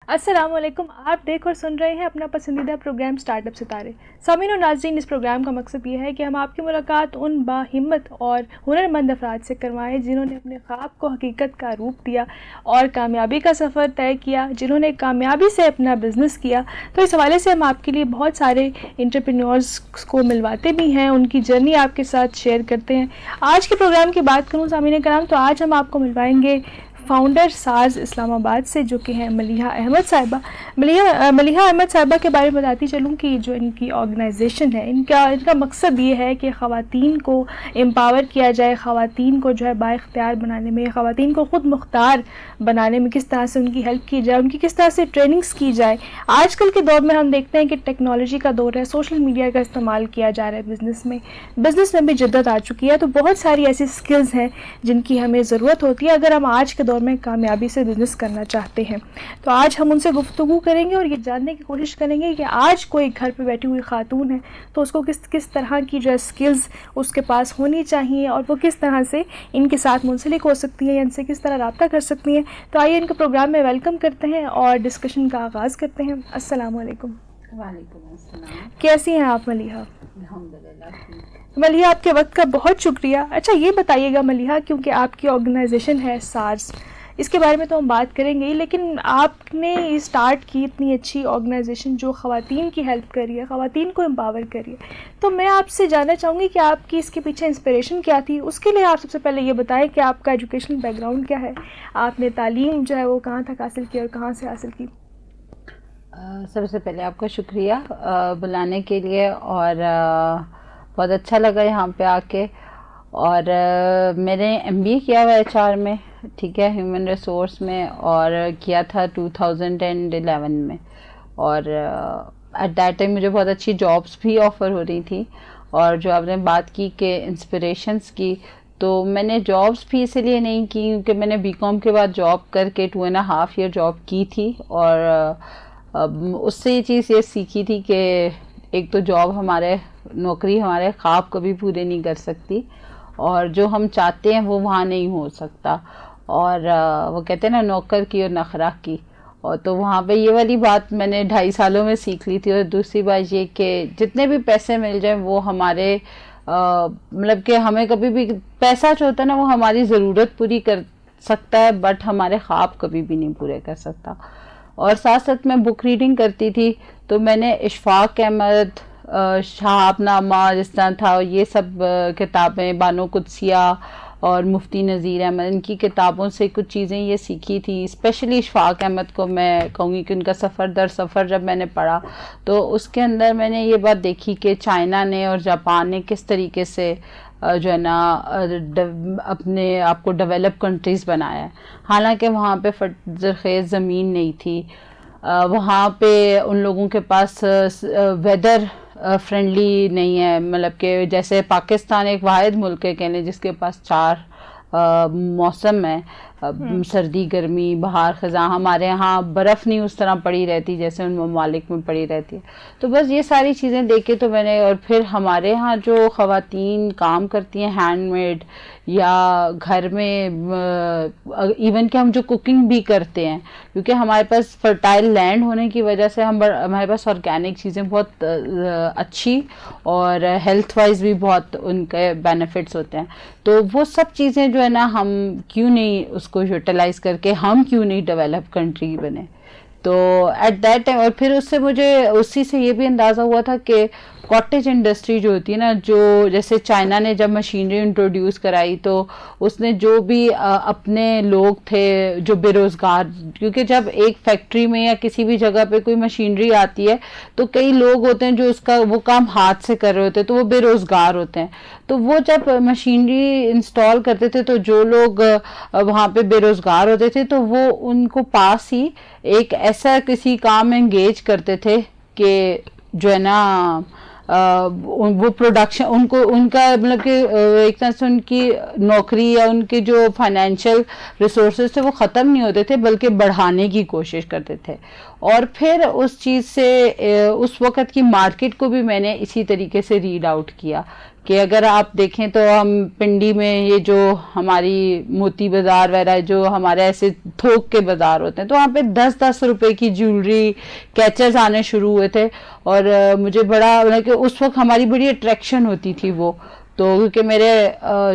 السلام علیکم. آپ دیکھ اور سن رہے ہیں اپنا پسندیدہ پروگرام سٹارٹ اپ ستارے. سامعین و ناظرین, اس پروگرام کا مقصد یہ ہے کہ ہم آپ کی ملاقات ان باہمت اور ہنرمند افراد سے کروائیں جنہوں نے اپنے خواب کو حقیقت کا روپ دیا اور کامیابی کا سفر طے کیا, جنہوں نے کامیابی سے اپنا بزنس کیا. تو اس حوالے سے ہم آپ کے لیے بہت سارے انٹرپرینورز کو ملواتے بھی ہیں, ان کی جرنی آپ کے ساتھ شیئر کرتے ہیں. آج کے پروگرام کی بات کروں سامعین کرام, تو آج ہم آپ کو ملوائیں گے فاؤنڈر ساز اسلام آباد سے, جو کہ ہیں ملیحہ احمد صاحبہ. ملیحہ احمد صاحبہ کے بارے میں بتاتی چلوں کہ جو ان کی آرگنائزیشن ہے, ان کا مقصد یہ ہے کہ خواتین کو امپاور کیا جائے, خواتین کو جو ہے با اختیار بنانے میں, خواتین کو خود مختار بنانے میں کس طرح سے ان کی ہیلپ کی جائے, ان کی کس طرح سے ٹریننگز کی جائے. آج کل کے دور میں ہم دیکھتے ہیں کہ ٹیکنالوجی کا دور ہے, سوشل میڈیا کا استعمال کیا جا رہا ہے بزنس میں بھی جدت آ چکی ہے. تو بہت ساری ایسی سکلز ہیں جن کی ہمیں ضرورت ہوتی ہے اگر ہم آج کے دور میں کامیابی سے بزنس کرنا چاہتے ہیں. تو آج ہم ان سے گفتگو کریں گے اور یہ جاننے کی کوشش کریں گے کہ آج کوئی گھر پہ بیٹھی ہوئی خاتون ہے تو اس کو کس طرح کی جو ہے سکلز اس کے پاس ہونی چاہیے اور وہ کس طرح سے ان کے ساتھ منسلک ہو سکتی ہیں یا ان سے کس طرح رابطہ کر سکتی ہیں. تو آئیے ان کو پروگرام میں ویلکم کرتے ہیں اور ڈسکشن کا آغاز کرتے ہیں. السلام علیکم. وعلیکم السلام. کیسی ہیں آپ ملیحہ؟ الحمدللہ. ملیحہ, آپ کے وقت کا بہت شکریہ. اچھا یہ بتائیے گا ملیحہ, کیونکہ آپ کی آرگنائزیشن ہے سارس, اس کے بارے میں تو ہم بات کریں گے, لیکن آپ نے اسٹارٹ کی اتنی اچھی آرگنائزیشن جو خواتین کی ہیلپ کر رہی ہے, خواتین کو امپاور کر رہی ہے, تو میں آپ سے جاننا چاہوں گی کہ آپ کی اس کے پیچھے انسپریشن کیا تھی. اس کے لیے آپ سب سے پہلے یہ بتائیں کہ آپ کا ایجوکیشنل بیک گراؤنڈ کیا ہے, آپ نے تعلیم جو ہے وہ کہاں تک حاصل کی اور کہاں سے حاصل کی. سب سے پہلے آپ کا شکریہ بلانے کے لیے, اور بہت اچھا لگا یہاں پہ آ کے. اور میں نے MBA کیا ہوا HR میں, ٹھیک ہے, ہیومن ریسورس میں, اور کیا تھا 2011 میں. اور ایٹ دیٹ ٹائم مجھے بہت اچھی جابس بھی آفر ہو رہی تھیں. اور جو آپ نے بات کی کہ انسپریشنس کی, تو میں نے جابس بھی اسی لیے نہیں کی کیونکہ میں نے BCom کے بعد جاب کر کے 2.5 year جاب کی تھی, اور اس سے یہ چیز یہ سیکھی تھی کہ ایک تو جاب نوکری ہمارے خواب کبھی پورے نہیں کر سکتی, اور جو ہم چاہتے ہیں وہ وہاں نہیں ہو سکتا. اور وہ کہتے ہیں نا, نوکر کی اور نخرہ کی, اور تو وہاں پہ یہ والی بات میں نے 2.5 سالوں میں سیکھ لی تھی. اور دوسری بات یہ کہ جتنے بھی پیسے مل جائیں وہ ہمارے مطلب کہ ہمیں کبھی بھی پیسہ جو ہوتا ہے نا وہ ہماری ضرورت پوری کر سکتا ہے, بٹ ہمارے خواب کبھی بھی نہیں پورے کر سکتا. اور ساتھ ساتھ میں بک ریڈنگ کرتی تھی, تو میں نے اشفاق احمد, شہاب نامہ جس طرح تھا, یہ سب کتابیں, بانو قدسیہ اور مفتی نذیر احمد, ان کی کتابوں سے کچھ چیزیں یہ سیکھی تھی. اسپیشلی اشفاق احمد کو میں کہوں گی کہ ان کا سفر در سفر جب میں نے پڑھا تو اس کے اندر میں نے یہ بات دیکھی کہ چائنا نے اور جاپان نے کس طریقے سے جو ہے نا اپنے آپ کو ڈیولپ کنٹریز بنایا ہے, حالانکہ وہاں پہ زرخیز زمین نہیں تھی, وہاں پہ ان لوگوں کے پاس ویدر فرینڈلی نہیں ہے, مطلب کہ جیسے پاکستان ایک واحد ملک ہے کہنے جس کے پاس 4 موسم ہے, سردی, گرمی, بہار, خزاں. ہمارے ہاں برف نہیں اس طرح پڑی رہتی جیسے ان ممالک میں پڑی رہتی ہے. تو بس یہ ساری چیزیں دیکھے تو میں نے, اور پھر ہمارے ہاں جو خواتین کام کرتی ہیں ہینڈ میڈ یا گھر میں, ایون کہ ہم جو کوکنگ بھی کرتے ہیں, کیونکہ ہمارے پاس فرٹائل لینڈ ہونے کی وجہ سے ہمارے پاس آرگینک چیزیں بہت اچھی اور ہیلتھ وائز بھی بہت ان کے بینیفٹس ہوتے ہیں. تو وہ سب چیزیں جو ہے نا ہم کیوں نہیں اس کو یوٹیلائز کر کے ہم کیوں نہیں ڈیولپ کنٹری بنے. تو ایٹ دیٹ ٹائم, اور پھر اس سے مجھے اسی سے یہ بھی اندازہ ہوا تھا کہ کاٹیج انڈسٹری جو ہوتی ہے نا, جو جیسے چائنا نے جب مشینری انٹروڈیوس کرائی تو اس نے جو بھی اپنے لوگ تھے جو بے روزگار, کیونکہ جب ایک فیکٹری میں یا کسی بھی جگہ پہ کوئی مشینری آتی ہے تو کئی لوگ ہوتے ہیں جو وہ کام ہاتھ سے کر رہے ہوتے ہیں, تو وہ بے روزگار ہوتے ہیں. تو وہ جب مشینری انسٹال کرتے تھے تو جو لوگ وہاں پہ بے روزگار ہوتے تھے تو وہ ان کو پاس ہی ایک ایسا کسی کام میں انگیج کرتے تھے کہ جو ہے نا وہ پروڈکشن ان کا مطلب کہ ایک طرح سے ان کی نوکری یا ان کے جو فائنینشیل ریسورسز تھے وہ ختم نہیں ہوتے تھے بلکہ بڑھانے کی کوشش کرتے تھے. اور پھر اس چیز سے اس وقت کی مارکیٹ کو بھی میں نے اسی طریقے سے ریڈ آؤٹ کیا کہ اگر آپ دیکھیں تو ہم پنڈی میں یہ جو ہماری موتی بازار وغیرہ جو ہمارے ایسے تھوک کے بازار ہوتے ہیں تو وہاں پہ 10-10 روپے کی جیولری کیچرز آنے شروع ہوئے تھے. اور مجھے بڑا کہ اس وقت ہماری بڑی اٹریکشن ہوتی تھی وہ. تو کیونکہ میرے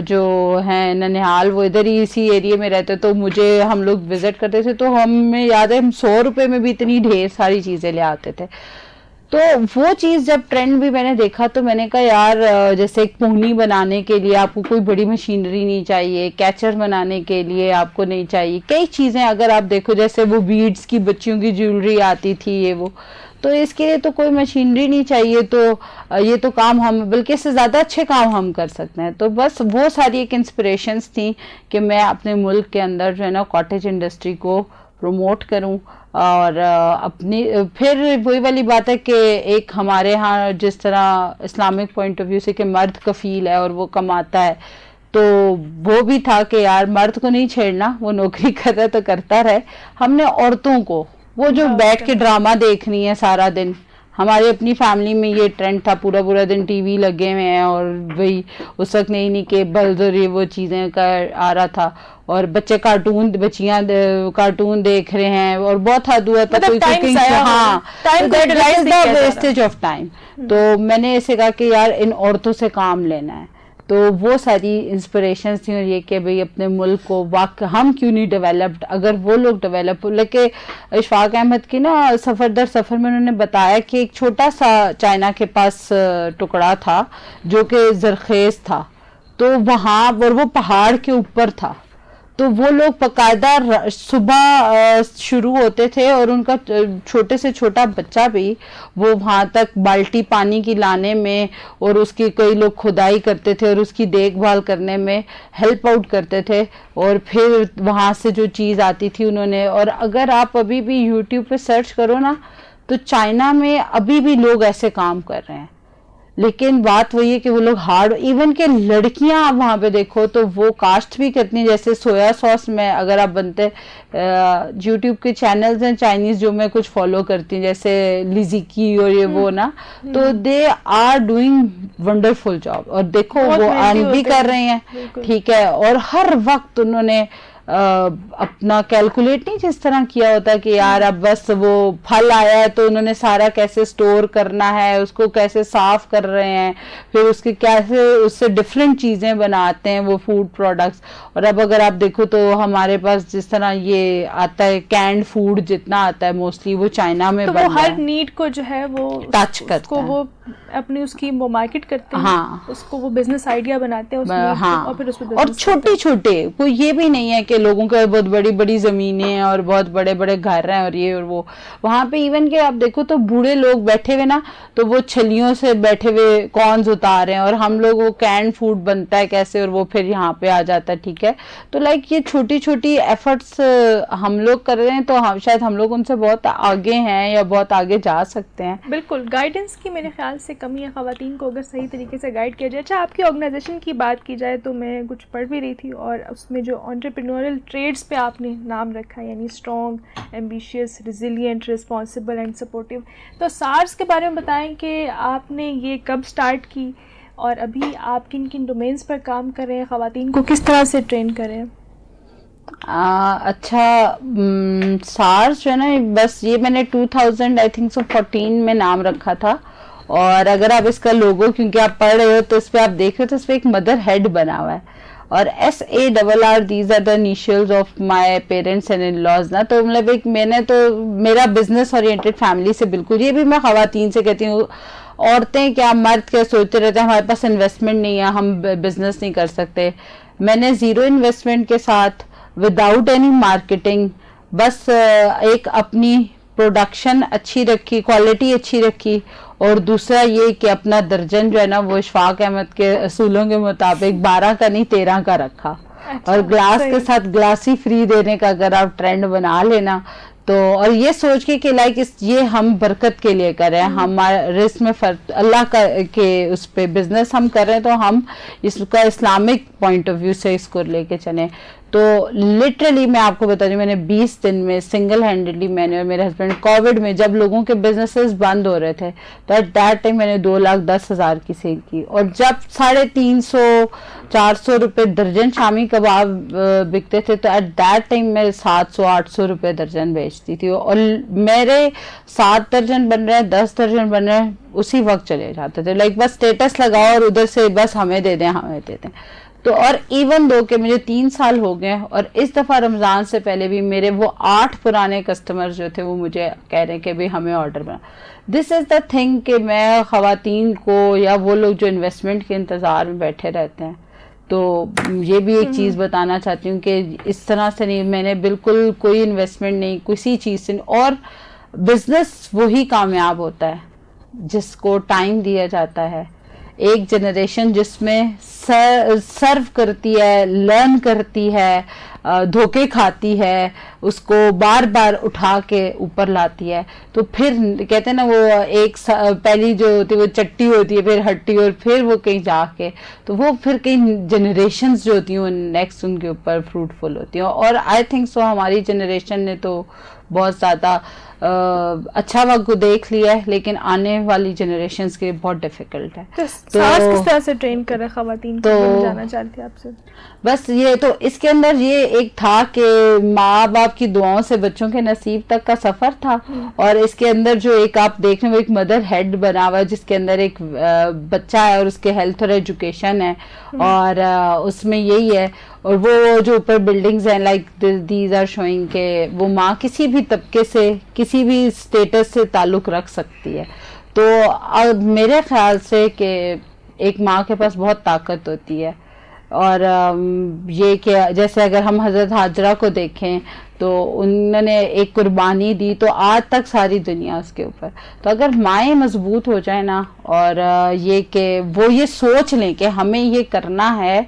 جو ہیں ننیہال وہ ادھر ہی اسی ایریے میں رہتے تو مجھے ہم لوگ وزٹ کرتے تھے تو ہمیں یاد ہے ہم 100 روپے میں بھی اتنی ڈھیر ساری چیزیں لے آتے تھے. تو وہ چیز جب ٹرینڈ بھی میں نے دیکھا تو میں نے کہا یار جیسے ایک پونی بنانے کے لیے آپ کو کوئی بڑی مشینری نہیں چاہیے, کیچر بنانے کے لیے آپ کو نہیں چاہیے, کئی چیزیں اگر آپ دیکھو جیسے وہ بیڈز کی بچیوں کی جیولری آتی تھی یہ وہ, تو اس کے لیے تو کوئی مشینری نہیں چاہیے. تو یہ تو کام ہم بلکہ اس سے زیادہ اچھے کام ہم کر سکتے ہیں. تو بس وہ ساری ایک انسپریشنز تھیں کہ میں اپنے ملک کے اندر جو ہے نا کاٹیج انڈسٹری کو پروموٹ کروں. اور اپنی پھر وہی والی بات ہے کہ ایک ہمارے ہاں جس طرح اسلامک پوائنٹ آف ویو سے کہ مرد کفیل ہے اور وہ کماتا ہے, تو وہ بھی تھا کہ یار مرد کو نہیں چھیڑنا, وہ نوکری کر رہا ہے تو کرتا رہے. ہم نے عورتوں کو وہ جو بیٹھ کے ڈرامہ دیکھنی ہے سارا دن, ہماری اپنی فیملی میں یہ ٹرینڈ تھا پورا پورا دن ٹی وی لگے ہوئے ہیں اور وہی اس وقت نہیں کیبلز اور یہ وہ چیزیں کا آ رہا تھا, اور بچے بچیاں کارٹون دیکھ رہے ہیں اور بہت حد ہوا تھا کوئی کوکنگ. ہاں, ویسٹیج آف ٹائم. تو میں نے اسے کہا کہ یار ان عورتوں سے کام لینا ہے. تو وہ ساری انسپریشنز تھیں, اور یہ کہ بھئی اپنے ملک کو ہم کیوں نہیں ڈیولپڈ, اگر وہ لوگ ڈیولپ. لیکن اشفاق احمد کی نا سفر در سفر میں انہوں نے بتایا کہ ایک چھوٹا سا چائنا کے پاس ٹکڑا تھا جو کہ زرخیز تھا, تو وہاں اور وہ پہاڑ کے اوپر تھا, تو وہ لوگ باقاعدہ صبح شروع ہوتے تھے اور ان کا چھوٹے سے چھوٹا بچہ بھی وہ وہاں تک بالٹی پانی کی لانے میں اور اس کی کئی لوگ کھدائی کرتے تھے اور اس کی دیکھ بھال کرنے میں ہیلپ آؤٹ کرتے تھے. اور پھر وہاں سے جو چیز آتی تھی انہوں نے, اور اگر آپ ابھی بھی یوٹیوب پہ سرچ کرو نا تو چائنا میں ابھی بھی لوگ ایسے کام کر رہے ہیں. لیکن بات وہی ہے کہ وہ لوگ ہارڈ, ایون کہ لڑکیاں آپ وہاں پہ دیکھو تو وہ کاسٹ بھی کرتی, جیسے سویا سوس میں اگر آپ بنتے یوٹیوب کے چینلز ہیں چائنیز جو میں کچھ فالو کرتی ہوں جیسے لیزیکی اور یہ وہ نا, تو they are doing wonderful job. اور دیکھو وہ ارن بھی کر رہے ہیں, ٹھیک ہے, اور ہر وقت انہوں نے اپنا کیلکولیٹ نہیں جس طرح کیا ہوتا کہ یار اب بس وہ پھل آیا ہے تو انہوں نے سارا کیسے سٹور کرنا ہے, اس کو کیسے صاف کر رہے ہیں, پھر اس کے کیسے اس سے ڈفرینٹ چیزیں بناتے ہیں وہ فوڈ پروڈکٹس. اور اب اگر آپ دیکھو تو ہمارے پاس جس طرح یہ آتا ہے کینڈ فوڈ جتنا آتا ہے موسٹلی وہ چائنا میں بن رہا ہے, تو وہ ہر نیڈ کو جو ہے وہ ٹچ کرتا ہے, وہ اپنی اس کی وہ مارکیٹ کرتے ہیں, ہاں اس کو وہ بزنس آئیڈیا بناتے ہیں ہاں, اور پھر اس پہ اور چھوٹے چھوٹے کوئی یہ بھی نہیں ہے کہ لوگوں کے بہت بڑی بڑی زمینیں ہیں اور بہت بڑے بڑے گھر ہیں اور یہ اور وہ. وہاں پہ ایون کہ آپ دیکھو تو بوڑھے لوگ بیٹھے ہوئے نا تو وہ چھلیوں سے بیٹھے ہوئے کارنز اتار رہے ہیں, اور ہم لوگ وہ کینڈ فوڈ بنتا ہے کیسے اور وہ پھر یہاں پہ آ جاتا ہے, ٹھیک ہے. تو لائک یہ چھوٹی چھوٹی ایفرٹس ہم لوگ کر رہے ہیں, تو شاید ہم لوگ ان سے بہت آگے ہیں یا بہت آگے جا سکتے ہیں. بالکل, گائیڈنس کی میرے خیال سے کمی ہے خواتین کو اگر صحیح طریقے سے گائیڈ کیا جائے. اچھا, آپ کی آرگنائزیشن کی بات کی جائے تو میں کچھ پڑھ بھی رہی تھی اور اس میں جو انٹرپرینورل ٹریڈس پہ آپ نے نام رکھا ہے, یعنی strong, ambitious, resilient, responsible and supportive. تو سارس کے بارے میں بتائیں کہ آپ نے یہ کب سٹارٹ کی اور ابھی آپ کن کن ڈومینس پر کام کر رہے ہیں, خواتین کو کس طرح سے ٹرین کر رہے ہیں. اچھا, سارس جو ہے نا بس یہ میں نے 2014 میں نام رکھا تھا, اور اگر آپ اس کا لوگو کیونکہ آپ پڑھ رہے ہو تو اس پہ آپ دیکھ رہے ہو تو اس پہ ایک مدر ہیڈ بنا ہوا ہے, اور SARR these are the initials of my parents and in laws نا. تو مطلب ایک میں نے تو میرا بزنس اورینٹیڈ فیملی سے بالکل, یہ بھی میں خواتین سے کہتی ہوں, عورتیں کیا مرد کیا سوچتے رہتے ہیں ہمارے پاس انویسٹمنٹ نہیں ہے ہم بزنس نہیں کر سکتے. میں نے زیرو انویسٹمنٹ کے ساتھ وداؤٹ اینی مارکیٹنگ بس ایک اپنی پروڈکشن اچھی رکھی, کوالٹی اچھی رکھی, اور دوسرا یہ کہ اپنا درجن جو ہے نا وہ اشفاق احمد کے اصولوں کے مطابق 12 کا نہیں 13 کا رکھا. اور گلاس کے ساتھ گلاس ہی فری دینے کا اگر آپ ٹرینڈ بنا لینا تو, اور یہ سوچ کے کہ لائک یہ ہم برکت کے لیے کر رہے ہیں, ہمارے رزق میں فرق اللہ کا کے اس پہ بزنس ہم کر رہے ہیں تو ہم اس کا اسلامک پوائنٹ آف ویو سے اس کو لے کے چلیں. تو لٹرلی میں آپ کو بتا دوں، میں نے 20 دن میں سنگل ہینڈڈلی میں نے اور میرے ہسبینڈ کووڈ میں جب لوگوں کے بزنسز بند ہو رہے تھے تو ایٹ دیٹ ٹائم میں نے 2,10,000 کی سیل کی. اور جب 350-400 روپے درجن شامی کباب بکتے تھے تو ایٹ دیٹ ٹائم میں 700-800 روپے درجن بیچتی تھی. اور میرے 7 درجن بن رہے ہیں، 10 درجن بن رہے ہیں، اسی وقت چلے جاتے تھے. لائک بس اسٹیٹس لگاؤ اور ادھر سے بس ہمیں دے دیں ہمیں دے دیں. تو اور ایون دو کہ مجھے 3 سال ہو گئے اور اس دفعہ رمضان سے پہلے بھی میرے وہ 8 پرانے کسٹمر جو تھے وہ مجھے کہہ رہے ہیں کہ بھی ہمیں آرڈر بنا. دس از دا تھنگ کہ میں خواتین کو یا وہ لوگ جو انویسٹمنٹ کے انتظار میں بیٹھے رہتے ہیں، تو یہ بھی ایک چیز بتانا چاہتی ہوں کہ اس طرح سے نہیں، میں نے بالکل کوئی انویسٹمنٹ نہیں کسی چیز سے. اور بزنس وہی کامیاب ہوتا ہے جس کو ٹائم دیا جاتا ہے. ایک جنریشن جس میں سرو کرتی ہے، لرن کرتی ہے، دھوکے کھاتی ہے، اس کو بار بار اٹھا کے اوپر لاتی ہے. تو پھر کہتے ہیں نا وہ ایک پہلی جو ہوتی ہے وہ چٹی ہوتی ہے، پھر ہٹی، اور پھر وہ کہیں جا کے تو وہ پھر کئی جنریشنز جو ہوتی ہیں وہ نیکسٹ ان کے اوپر فروٹفل ہوتی ہیں. اور آئی تھنک سو ہماری جنریشن نے تو بہت زیادہ اچھا وقت دیکھ لیا ہے، لیکن آنے والی جنریشنز کے بہت ڈیفیکلٹ ہے. تو ساس کس طرح سے ٹرین کر رہے خواتین کو، میں جاننا چاہتی ہوں آپ سے. بس یہ تو اس کے اندر یہ ایک تھا کہ ماں باپ کی دعاؤں سے بچوں کے نصیب تک کا سفر تھا. اور اس کے اندر جو ایک آپ دیکھ رہے ہیں وہ ایک مدر ہیڈ بنا ہوا ہے جس کے اندر ایک بچہ ہے اور اس کے ہیلتھ اور ایجوکیشن ہے، اور اس میں یہی ہے. اور وہ جو اوپر بلڈنگز ہیں لائک دیز آر شوئنگ کہ وہ ماں کسی بھی طبقے سے کسی بھی اسٹیٹس سے تعلق رکھ سکتی ہے. تو میرے خیال سے کہ ایک ماں کے پاس بہت طاقت ہوتی ہے. اور یہ کہ جیسے اگر ہم حضرت حاجرہ کو دیکھیں تو انہوں نے ایک قربانی دی تو آج تک ساری دنیا اس کے اوپر. تو اگر مائیں مضبوط ہو جائیں نا، اور یہ کہ وہ یہ سوچ لیں کہ ہمیں یہ کرنا ہے،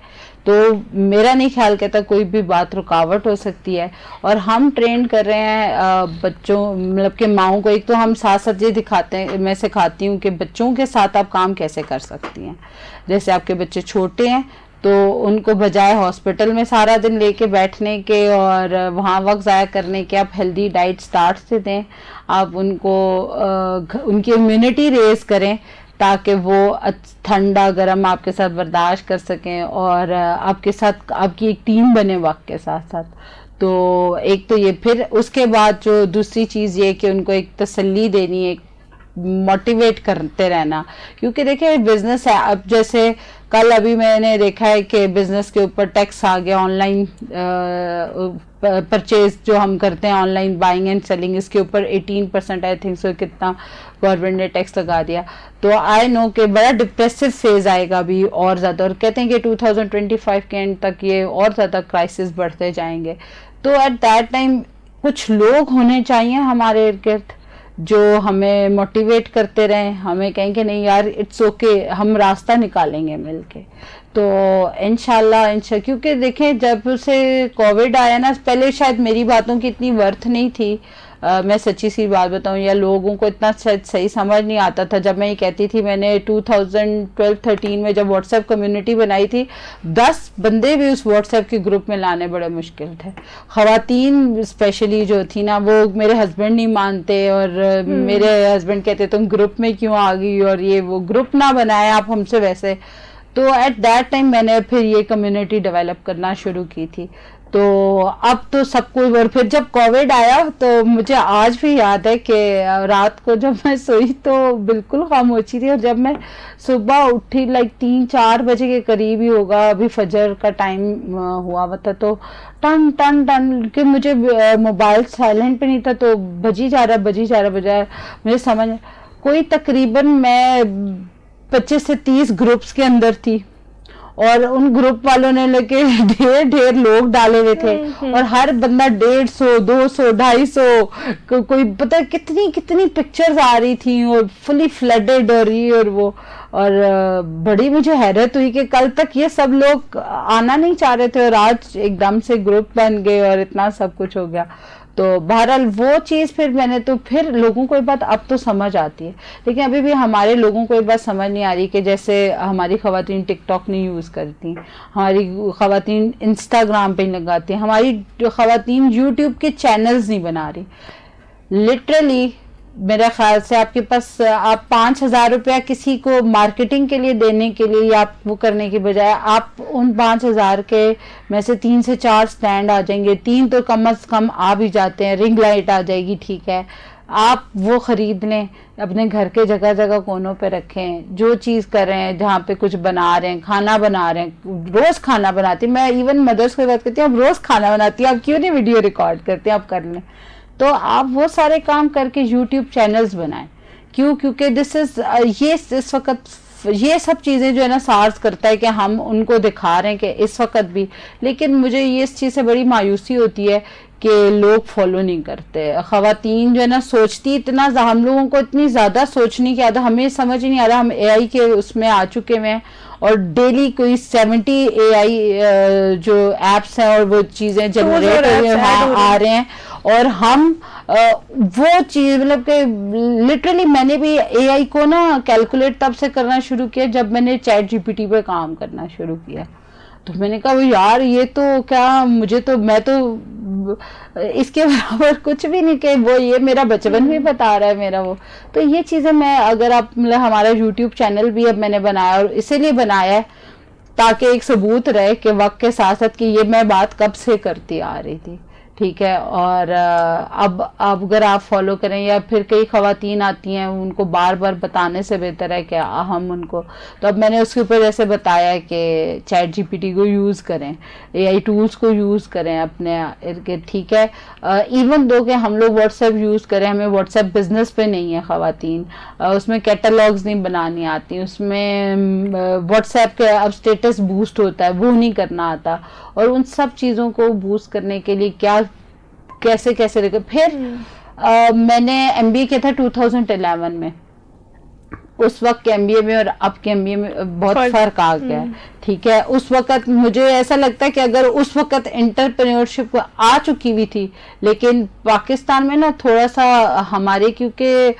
تو میرا نہیں خیال کہتا کوئی بھی بات رکاوٹ ہو سکتی ہے. اور ہم ٹرین کر رہے ہیں بچوں مطلب کہ ماؤں کو. ایک تو ہم ساتھ ساتھ یہ دکھاتے ہیں، میں سکھاتی ہوں کہ بچوں کے ساتھ آپ کام کیسے کر سکتی ہیں. جیسے آپ کے بچے چھوٹے ہیں تو ان کو بجائے ہاسپٹل میں سارا دن لے کے بیٹھنے کے اور وہاں وقت ضائع کرنے کے، آپ ہیلدی ڈائٹ سٹارٹ سے دیں. آپ ان کو ان کی امیونٹی ریز کریں تاکہ وہ ٹھنڈا گرم آپ کے ساتھ برداشت کر سکیں، اور آپ کے ساتھ آپ کی ایک ٹیم بنے وقت کے ساتھ ساتھ. تو ایک تو یہ، پھر اس کے بعد جو دوسری چیز یہ کہ ان کو ایک تسلی دینی ہے، موٹیویٹ کرتے رہنا. کیونکہ دیکھیں بزنس ہے. اب جیسے کل ابھی میں نے دیکھا ہے کہ بزنس کے اوپر ٹیکس آ گیا، آن لائن پرچیز جو ہم کرتے ہیں، online buying and selling, اس کے اوپر 18% آئی تھنک سو کتنا گورنمنٹ نے ٹیکس لگا دیا. تو آئی نو کہ بڑا ڈپریسو فیز آئے گا ابھی اور زیادہ، اور کہتے ہیں کہ 2025 کے اینڈ تک یہ اور زیادہ کرائسس بڑھتے جائیں گے. تو ایٹ دیٹ ٹائم کچھ لوگ ہونے چاہیے ہمارے ارد گرد جو ہمیں موٹیویٹ کرتے رہیں، ہمیں کہیں کہ نہیں یار اٹس اوکے، ہم راستہ نکالیں گے مل کے. تو انشاءاللہ کیونکہ دیکھیں جب سے کووڈ آیا نا، پہلے شاید میری باتوں کی اتنی ورتھ نہیں تھی، میں سچی سی بات بتاؤں، یا لوگوں کو اتنا شاید صحیح سمجھ نہیں آتا تھا. جب میں یہ کہتی تھی، میں نے 2012-13 میں جب واٹس ایپ کمیونٹی بنائی تھی، 10 بندے بھی اس واٹس ایپ کے گروپ میں لانے بڑے مشکل تھے. خواتین اسپیشلی جو تھی نا، وہ میرے ہسبینڈ نہیں مانتے، اور میرے ہسبینڈ کہتے تم گروپ میں کیوں آ گئی، اور یہ وہ گروپ نہ بنائے آپ ہم سے ویسے. تو ایٹ دیٹ ٹائم میں نے پھر یہ کمیونٹی ڈیولپ کرنا شروع کی تھی. تو اب تو سب کو، اور پھر جب کووڈ آیا تو مجھے آج بھی یاد ہے کہ رات کو جب میں سوئی تو بالکل خاموشی تھی، اور جب میں صبح اٹھی لائک 3-4 بجے کے قریب ہی ہوگا، ابھی فجر کا ٹائم ہوا ہوا تھا، تو ٹن ٹن ٹن کہ مجھے موبائل سائلنٹ پہ نہیں تھا تو بجی جا رہا مجھے سمجھ کوئی تقریباً میں 25 سے 30 گروپس کے اندر تھی، اور ان گروپ والوں نے لے ڈھیر لوگ ڈالے ہوئے تھے، اور ہر بندہ 150 200 250 کوئی پتہ کتنی پکچرز آ رہی تھیں، اور فلی فلڈڈ اور یہ اور وہ. اور بڑی مجھے حیرت ہوئی کہ کل تک یہ سب لوگ آنا نہیں چاہ رہے تھے، اور آج ایک دم سے گروپ بن گئے اور اتنا سب کچھ ہو گیا. تو بہرحال وہ چیز پھر میں نے تو پھر لوگوں کو یہ بات اب تو سمجھ آتی ہے، لیکن ابھی بھی ہمارے لوگوں کو یہ بات سمجھ نہیں آ رہی کہ جیسے ہماری خواتین ٹک ٹاک نہیں یوز کرتی، ہماری خواتین انسٹاگرام پہ نہیں لگاتی، ہماری خواتین یوٹیوب کے چینلز نہیں بنا رہی. لٹرلی میرے خیال سے آپ کے پاس آپ 5,000 روپیہ کسی کو مارکیٹنگ کے لیے دینے کے لیے یا وہ کرنے کی بجائے آپ ان 5,000 کے میں سے 3 سے 4 سٹینڈ آ جائیں گے، 3 تو کم از کم آ بھی جاتے ہیں، رنگ لائٹ آ جائے گی، ٹھیک ہے، آپ وہ خرید لیں، اپنے گھر کے جگہ جگہ کونوں پہ رکھیں، جو چیز کر رہے ہیں، جہاں پہ کچھ بنا رہے ہیں، کھانا بنا رہے ہیں، روز کھانا بناتی میں ایون مدرس کو بات کرتی ہوں، اب روز کھانا بناتی ہیں، آپ کیوں نہیں ویڈیو ریکارڈ کرتے ہیں، آپ کر لیں. تو آپ وہ سارے کام کر کے یوٹیوب چینلز بنائیں. کیونکہ یہ اس وقت یہ سب چیزیں جو ہے نا سارس کرتا ہے کہ ہم ان کو دکھا رہے ہیں کہ اس وقت بھی، لیکن مجھے یہ اس چیز سے بڑی مایوسی ہوتی ہے کہ لوگ فالو نہیں کرتے. خواتین جو ہے نا سوچتی اتنا، ہم لوگوں کو اتنی زیادہ سوچنے کی عادت، ہمیں سمجھ نہیں آ رہا، ہم اے آئی کے اس میں آ چکے ہیں اور ڈیلی کوئی 70 اے آئی جو ایپس ہیں اور وہ چیزیں جنریٹ آ رہے ہیں، اور ہم وہ چیز مطلب کہ لٹرلی میں نے بھی اے آئی کو نا کیلکولیٹ تب سے کرنا شروع کیا جب میں نے چیٹ جی پی ٹی پہ کام کرنا شروع کیا. تو میں نے کہا یار یہ تو کیا، میں تو اس کے برابر کچھ بھی نہیں، کہ وہ یہ میرا بچپن بھی بتا رہا ہے میرا وہ. تو یہ چیزیں میں اگر آپ مطلب ہمارا یوٹیوب چینل بھی اب میں نے بنایا اور اسی لیے بنایا ہے تاکہ ایک ثبوت رہے کہ وقت کے ساتھ ساتھ کہ یہ میں بات کب سے کرتی آ رہی تھی، ٹھیک ہے. اور اب اگر آپ فالو کریں، یا پھر کئی خواتین آتی ہیں ان کو بار بار بتانے سے بہتر ہے کہ ہم ان کو، تو اب میں نے اس کے اوپر جیسے بتایا کہ چیٹ جی پی ٹی کو یوز کریں، اے آئی ٹولز کو یوز کریں اپنے ٹھیک ہے. ایون دو کہ ہم لوگ واٹس ایپ یوز کریں، ہمیں واٹس ایپ بزنس پہ نہیں ہے خواتین، اس میں کیٹالاگز نہیں بنانی آتی، اس میں واٹس ایپ کے اب اسٹیٹس بوسٹ ہوتا ہے وہ نہیں کرنا آتا، اور ان سب چیزوں کو بوسٹ کرنے کے لیے کیسے پھر میں نے ایم بی اے کیا تھا 2011 میں. اس وقت کے ایم بی اے میں اور اب کے ایم بی اے میں بہت فرق آ گیا ہے، ٹھیک ہے. اس وقت مجھے ایسا لگتا ہے کہ اگر اس وقت انٹرپرینیورشپ آ چکی ہوئی تھی، لیکن پاکستان میں نا تھوڑا سا ہمارے کیونکہ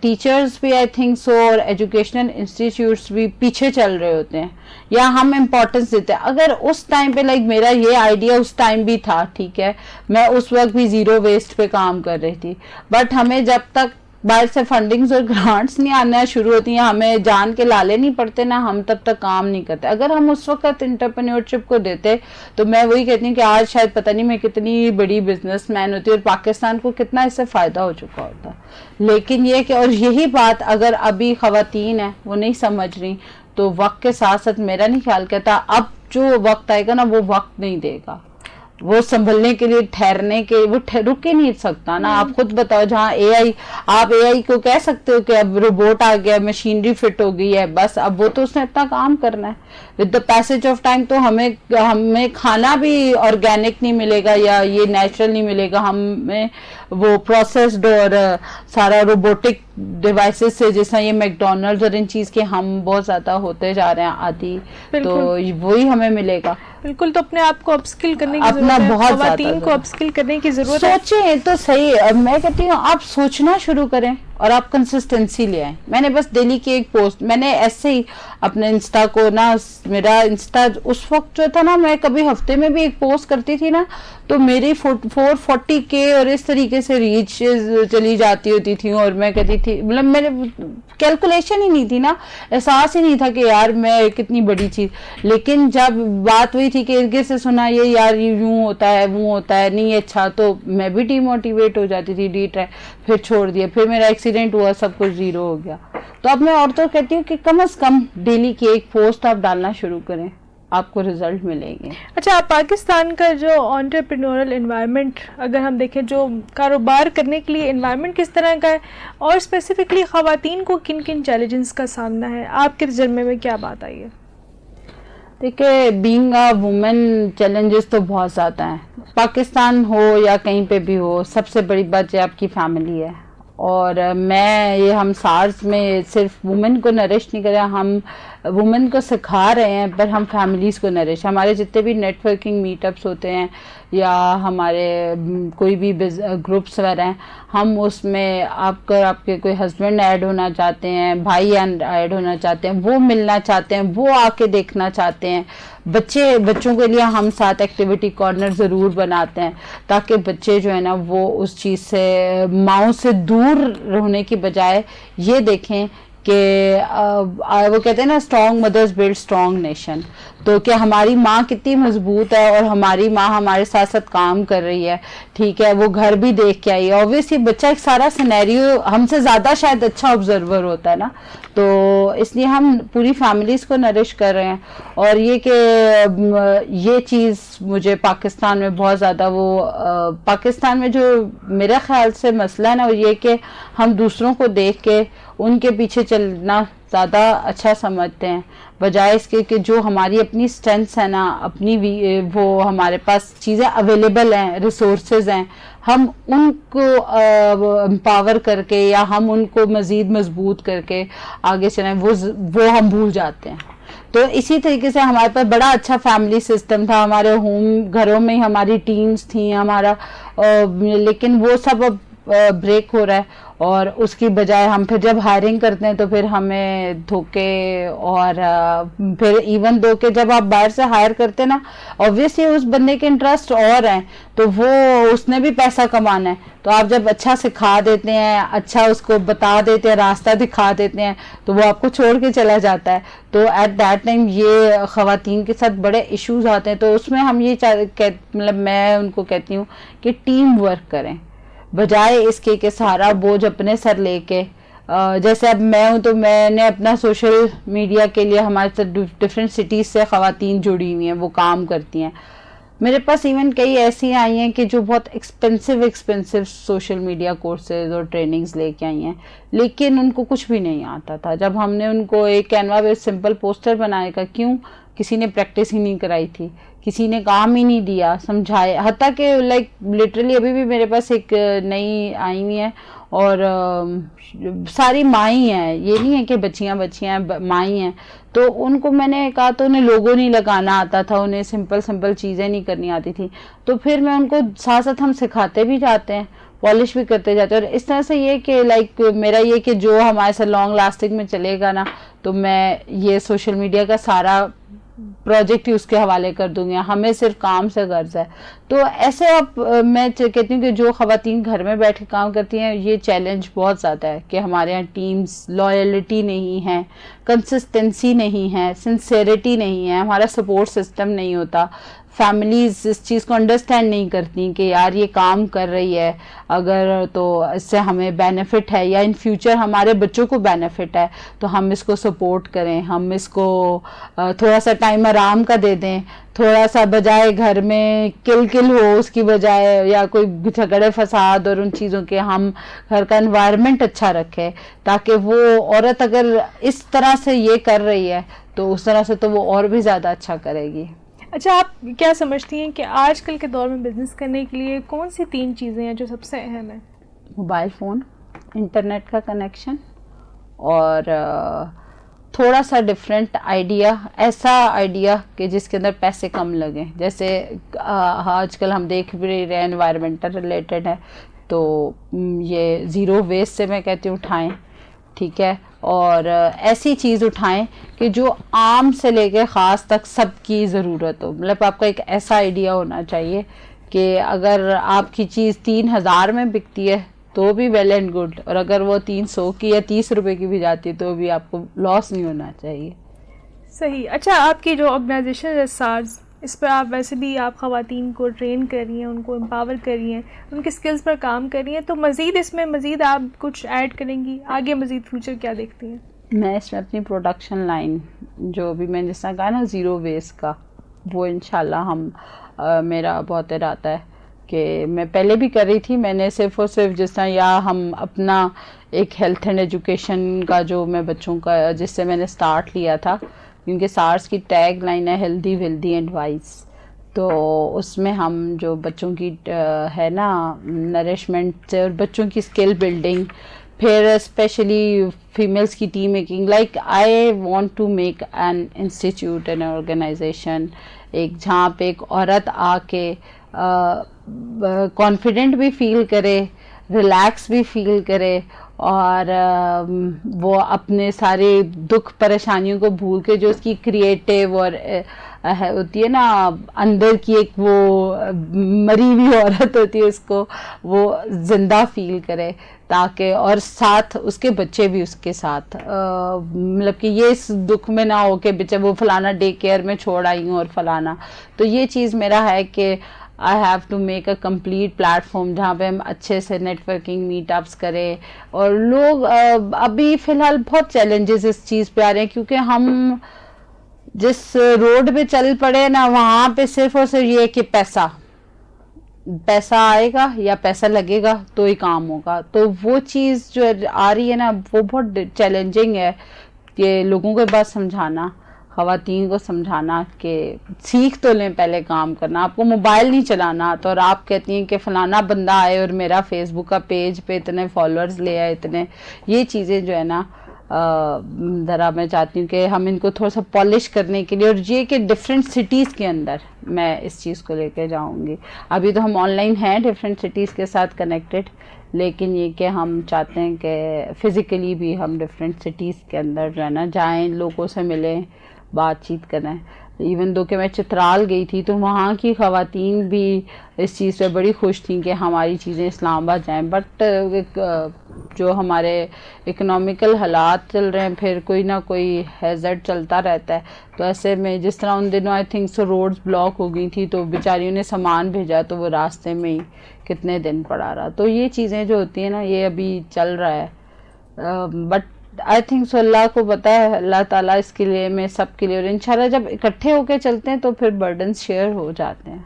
ٹیچرز بھی آئی تھنک سو اور ایجوکیشنل انسٹیٹیوٹس بھی پیچھے چل رہے ہوتے ہیں، یا ہم امپورٹنس دیتے ہیں. اگر اس ٹائم پہ لائک میرا یہ آئیڈیا اس ٹائم بھی تھا، ٹھیک ہے، میں اس وقت بھی زیرو ویسٹ پہ کام کر رہی تھی، بٹ ہمیں جب تک باہر سے فنڈنگز اور گرانٹس نہیں آنا شروع ہوتی ہیں، ہمیں جان کے لالے نہیں پڑتے نا، ہم تب تک کام نہیں کرتے. اگر ہم اس وقت انٹرپرینیورشپ کو دیتے تو میں وہی کہتی ہوں کہ آج شاید پتہ نہیں میں کتنی بڑی بزنس مین ہوتی اور پاکستان کو کتنا اس سے فائدہ ہو چکا ہوتا. لیکن یہ کہ اور یہی بات اگر ابھی خواتین ہیں وہ نہیں سمجھ رہی، تو وقت کے ساتھ ساتھ میرا نہیں خیال کہتا اب جو وقت آئے گا نا وہ وقت نہیں دے گا، وہ سنبھلنے کے لیے ٹھہرنے کے وہ رک ہی نہیں سکتا نا. آپ خود بتاؤ، جہاں اے آئی، آپ اے آئی کو کہہ سکتے ہو کہ اب روبوٹ آ گیا، مشینری فٹ ہو گئی ہے، بس اب وہ تو اس نے اتنا کام کرنا ہے. With the passage of time تو ہمیں کھانا بھی آرگینک نہیں ملے گا یا یہ نیچرل نہیں ملے گا، ہمیں وہ پروسیسڈ اور سارا روبوٹک ڈیوائسز سے، جیسا یہ میکڈونلڈز اور ان چیز کے ہم بہت زیادہ ہوتے جا رہے ہیں عادی، تو وہی ہمیں ملے گا. بالکل. تو اپنے آپ کو اپ اسکل کرنے کی ضرورت ہے، خواتین کو اپ اسکل کرنے کی ضرورت ہے. سوچیں تو صحیح، میں کہتی ہوں آپ سوچنا شروع کریں اور آپ کنسسٹنسی لے آئیں. میں نے بس ڈیلی کی ایک پوسٹ، میں نے ایسے ہی اپنے انسٹا کو نا، میرا انسٹا اس وقت جو تھا نا، میں کبھی ہفتے میں بھی ایک پوسٹ کرتی تھی نا تو میری 440K اور اس طریقے سے ریچ چلی جاتی ہوتی تھی، اور میں کہتی تھی مطلب میرے کیلکولیشن ہی نہیں تھی نا، احساس ہی نہیں تھا کہ یار میں کتنی بڑی چیز. لیکن جب بات ہوئی تھی کہ ارد گرد سے سنا یہ یار یوں ہوتا ہے وہ ہوتا ہے نہیں اچھا، تو میں بھی ڈی موٹیویٹ ہو جاتی تھی، پھر چھوڑ دیا، پھر میرا ایکسیڈنٹ ہوا، سب کچھ زیرو ہو گیا. تو اب میں عورتوں کو کہتی ہوں کہ کم از کم ڈیلی کی ایک پوسٹ آپ ڈالنا شروع کریں، آپ کو رزلٹ ملیں گے. اچھا، پاکستان کا جو انٹرپرینورل انوائرمنٹ اگر ہم دیکھیں، جو کاروبار کرنے کے لیے انوائرمنٹ کس طرح کا ہے، اور اسپیسیفکلی خواتین کو کن کن چیلنجز کا سامنا ہے، آپ کے تجربے میں کیا بات آئی ہے؟ دیکھیں، بینگ اے وومن چیلنجز تو بہت زیادہ ہیں، پاکستان ہو یا کہیں پہ بھی ہو. سب سے بڑی بات یہ آپ کی فیملی ہے، اور ہم سارس میں صرف وومن کو نرش نہیں کریں، ہم وومن کو سکھا رہے ہیں، پر ہم فیملیز کو نرش، ہمارے جتنے بھی نیٹ ورکنگ میٹ اپس ہوتے ہیں یا ہمارے کوئی بھی گروپس وغیرہ ہیں، ہم اس میں آپ کے کوئی ہسبینڈ ایڈ ہونا چاہتے ہیں، بھائی ایڈ ہونا چاہتے ہیں، وہ ملنا چاہتے ہیں، وہ آ کے دیکھنا چاہتے ہیں، بچوں کے لیے ہم ساتھ ایکٹیویٹی کارنر ضرور بناتے ہیں تاکہ بچے جو ہے نا وہ اس چیز سے ماؤں سے دور رہنے کی بجائے یہ دیکھیں کہ وہ کہتے ہیں نا strong mothers build strong nation, تو کہ ہماری ماں کتنی مضبوط ہے اور ہماری ماں ہمارے ساتھ ساتھ کام کر رہی ہے، ٹھیک ہے، وہ گھر بھی دیکھ کے آئی ہے، اوبویسلی بچہ ایک سارا سینیریو ہم سے زیادہ شاید اچھا آبزرور ہوتا ہے نا، تو اس لیے ہم پوری فیملیز کو نرش کر رہے ہیں. اور یہ کہ یہ چیز مجھے پاکستان میں بہت زیادہ پاکستان میں جو میرے خیال سے مسئلہ ہے نا وہ یہ کہ ہم دوسروں کو دیکھ کے ان کے پیچھے چلنا زیادہ اچھا سمجھتے ہیں بجائے اس کے کہ جو ہماری اپنی اسٹرینتھس ہیں نا، اپنی وہ ہمارے پاس چیزیں اویلیبل ہیں، ریسورسز ہیں، ہم ان کو امپاور کر کے یا ہم ان کو مزید مضبوط کر کے آگے چلیں، وہ ہم بھول جاتے ہیں. تو اسی طریقے سے ہمارے پاس بڑا اچھا فیملی سسٹم تھا، ہمارے گھروں میں ہی ہماری ٹیمز تھیں ہمارا، لیکن وہ سب اب بریک ہو رہا ہے، اور اس کی بجائے ہم پھر جب ہائرنگ کرتے ہیں تو پھر ہمیں دھوکے، اور پھر ایون دو کہ جب آپ باہر سے ہائر کرتے ہیں نا اوبویسلی اس بندے کے انٹرسٹ اور ہیں، تو وہ اس نے بھی پیسہ کمانا ہے، تو آپ جب اچھا سکھا دیتے ہیں، اچھا اس کو بتا دیتے ہیں، راستہ دکھا دیتے ہیں، تو وہ آپ کو چھوڑ کے چلا جاتا ہے. تو ایٹ دیٹ ٹائم یہ خواتین کے ساتھ بڑے ایشوز آتے ہیں. تو اس میں ہم یہ مطلب میں ان کو کہتی ہوں کہ ٹیم ورک کریں بجائے اس کے کہ سارا بوجھ اپنے سر لے کے. جیسے اب میں ہوں تو میں نے اپنا سوشل میڈیا کے لیے ہمارے ساتھ ڈفرینٹ سٹیز سے خواتین جڑی ہوئی ہیں، وہ کام کرتی ہیں. میرے پاس ایون کئی ایسی آئی ہیں کہ جو بہت ایکسپینسو سوشل میڈیا کورسز اور ٹریننگز لے کے آئی ہیں، لیکن ان کو کچھ بھی نہیں آتا تھا. جب ہم نے ان کو ایک کینوا پہ سمپل پوسٹر بنائے گا، کیوں؟ کسی نے پریکٹس ہی نہیں کرائی تھی، کسی نے کام ہی نہیں دیا سمجھائے، حتیٰ کہ لائک لٹرلی ابھی بھی میرے پاس ایک نئی آئی ہوئی ہیں اور ساری مائیں ہیں، یہ نہیں ہے کہ بچیاں مائیں ہیں. تو ان کو میں نے کہا تو انہیں لوگو نہیں لگانا آتا تھا، انہیں سمپل چیزیں نہیں کرنی آتی تھی. تو پھر میں ان کو ساتھ ساتھ ہم سکھاتے بھی جاتے ہیں، پالش بھی کرتے جاتے ہیں. اور اس طرح سے یہ کہ لائک میرا یہ کہ جو ہمارے ساتھ لانگ لاسٹنگ میں چلے گا نا، تو میں یہ سوشل میڈیا کا سارا پروجیکٹ ہی اس کے حوالے کر دوں گی. ہمیں صرف کام سے غرض ہے. تو ایسے اب میں کہتی ہوں کہ جو خواتین گھر میں بیٹھ کے کام کرتی ہیں، یہ چیلنج بہت زیادہ ہے کہ ہمارے یہاں ٹیمز لائلٹی نہیں ہے، کنسسٹنسی نہیں ہے، سنسیریٹی نہیں ہے، ہمارا سپورٹ سسٹم نہیں ہوتا. فیملیز اس چیز کو انڈرسٹینڈ نہیں کرتی کہ یار یہ کام کر رہی ہے اگر تو اس سے ہمیں بینیفٹ ہے یا ان فیوچر ہمارے بچوں کو بینیفٹ ہے، تو ہم اس کو سپورٹ کریں، ہم اس کو تھوڑا سا ٹائم آرام کا دے دیں، تھوڑا سا بجائے گھر میں کل ہو اس کی بجائے یا کوئی جھگڑے فساد اور ان چیزوں کے، ہم گھر کا انوائرمنٹ اچھا رکھے تاکہ وہ عورت اگر اس طرح سے یہ کر رہی ہے تو اس طرح سے تو وہ اور بھی زیادہ اچھا کرے گی. اچھا، آپ کیا سمجھتی ہیں کہ آج کل کے دور میں بزنس کرنے کے لیے کون سی 3 چیزیں ہیں جو سب سے اہم ہیں؟ موبائل فون، انٹرنیٹ کا کنیکشن، اور تھوڑا سا ڈفرینٹ آئیڈیا، ایسا آئیڈیا کہ جس کے اندر پیسے کم لگیں. جیسے آج کل ہم دیکھ بھی رہے ہیں انوائرمنٹل ریلیٹڈ ہے، تو یہ زیرو ویسٹ سے میں کہتی ہوں اٹھائیں، ٹھیک ہے، اور ایسی چیز اٹھائیں کہ جو عام سے لے کے خاص تک سب کی ضرورت ہو. مطلب آپ کا ایک ایسا آئیڈیا ہونا چاہیے کہ اگر آپ کی چیز 3000 میں بکتی ہے تو بھی ویل اینڈ گڈ، اور اگر وہ 300 کی یا 30 روپے کی بھی جاتی ہے تو بھی آپ کو لاس نہیں ہونا چاہیے. صحیح. اچھا، آپ کی جو آرگنائزیشن ہے سارز، اس پہ آپ ویسے بھی آپ خواتین کو ٹرین کر رہی ہیں، ان کو امپاور کر رہی ہیں، ان کے سکلز پر کام کر رہی ہیں، تو مزید اس میں مزید آپ کچھ ایڈ کریں گی آگے؟ مزید فیوچر کیا دیکھتی ہیں؟ میں اس میں اپنی پروڈکشن لائن جو بھی میں جس طرح کہا نا زیرو ویسٹ کا، وہ انشاءاللہ میرا بہت ارادہ ہے کہ میں پہلے بھی کر رہی تھی. میں نے صرف اور صرف جس طرح یا ہم اپنا ایک ہیلتھ اینڈ ایجوکیشن کا جو میں بچوں کا جس سے میں نے سٹارٹ لیا تھا، کیونکہ سارس کی ٹیگ لائن ہے ہیلدی ویلدی اینڈ وائز، تو اس میں ہم جو بچوں کی ہے نا نرشمنٹ سے اور بچوں کی اسکل بلڈنگ، پھر اسپیشلی فیمیلس کی tea making, like I want to make an institute an organization, ایک جہاں پہ ایک عورت آ کے کانفیڈنٹ بھی فیل کرے, ریلیکس بھی فیل کرے, اور وہ اپنے سارے دکھ پریشانیوں کو بھول کے جو اس کی کریٹیو اور ہوتی ہے نا اندر کی ایک وہ مری ہوئی عورت ہوتی ہے, اس کو وہ زندہ فیل کرے, تاکہ اور ساتھ اس کے بچے بھی اس کے ساتھ, مطلب کہ یہ اس دکھ میں نہ ہو کہ بچے وہ فلانا ڈے کیئر میں چھوڑ آئی ہوں اور فلانا. تو یہ چیز میرا ہے کہ I have to make a complete platform جہاں پہ ہم اچھے سے نیٹ ورکنگ میٹ اپس کریں. اور لوگ ابھی فی الحال بہت چیلنجز اس چیز پہ آ رہے ہیں, کیونکہ ہم جس روڈ پہ چل پڑے نا وہاں پہ صرف اور صرف یہ کہ پیسہ آئے گا یا پیسہ لگے گا تو ہی کام ہوگا. تو وہ چیز جو آ رہی ہے نا وہ بہت چیلنجنگ ہے کہ لوگوں کے پاس سمجھانا, خواتین کو سمجھانا کہ سیکھ تو لیں پہلے کام کرنا. آپ کو موبائل نہیں چلانا آتا اور آپ کہتی ہیں کہ فلانا بندہ آئے اور میرا فیس بک کا پیج پہ اتنے فالوورز لے آئے اتنے, یہ چیزیں جو ہے نا ذرا میں چاہتی ہوں کہ ہم ان کو تھوڑا سا پالش کرنے کے لیے, اور یہ کہ ڈفرینٹ سٹیز کے اندر میں اس چیز کو لے کے جاؤں گی. ابھی تو ہم آن لائن ہیں ڈفرینٹ سٹیز کے ساتھ کنیکٹڈ, لیکن یہ کہ ہم چاہتے ہیں کہ فزیکلی بھی ہم ڈفرینٹ سٹیز کے اندر جو ہے نا جائیں, لوگوں سے ملیں, بات چیت کریں. ایون دو کہ میں چترال گئی تھی تو وہاں کی خواتین بھی اس چیز سے بڑی خوش تھیں کہ ہماری چیزیں اسلام آباد جائیں, بٹ جو ہمارے اکنامیکل حالات چل رہے ہیں پھر کوئی نہ کوئی ہیزرڈ چلتا رہتا ہے. تو ایسے میں جس طرح ان دنوں I think so roads block ہو گئی تھی تو بیچاریوں نے سامان بھیجا تو وہ راستے میں ہی کتنے دن پڑا رہا. تو یہ چیزیں جو ہوتی ہیں نا یہ ابھی چل رہا ہے, بٹ آئی تھنک سو اللہ کو پتہ ہے, اللہ تعالیٰ اس کے لیے میں سب کے لیے, اور انشاءاللہ جب اکٹھے ہو کے چلتے ہیں تو پھر برڈنس شیئر ہو جاتے ہیں.